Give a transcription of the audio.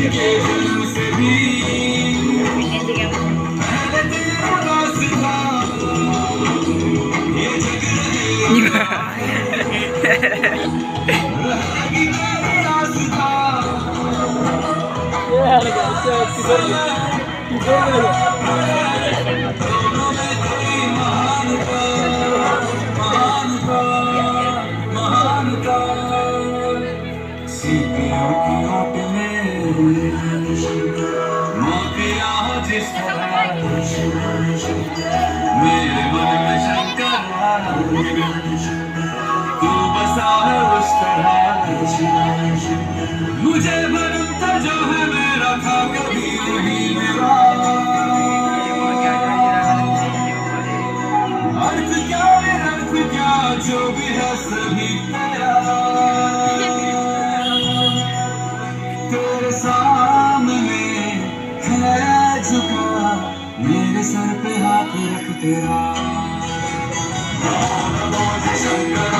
के जन्म से भी पहले तेरा नाज था, ये जग रहेगी तेरा नाज था। दोनों में तेरी महानता, महानता, महानता। सीपियों की ओट में मोतिया हो जिस तरह, मेरे मन में शंकर तू बसा है उस तरह। मुझे भरम था जो है मेरा था कभी नहीं मेरा। अर्थ क्या निरर्थ क्या जो भी है सभी तेरा। तेरे सामने है झुका, मेरे सर पे हाथ रख तेरा। नमो नमो शंकर।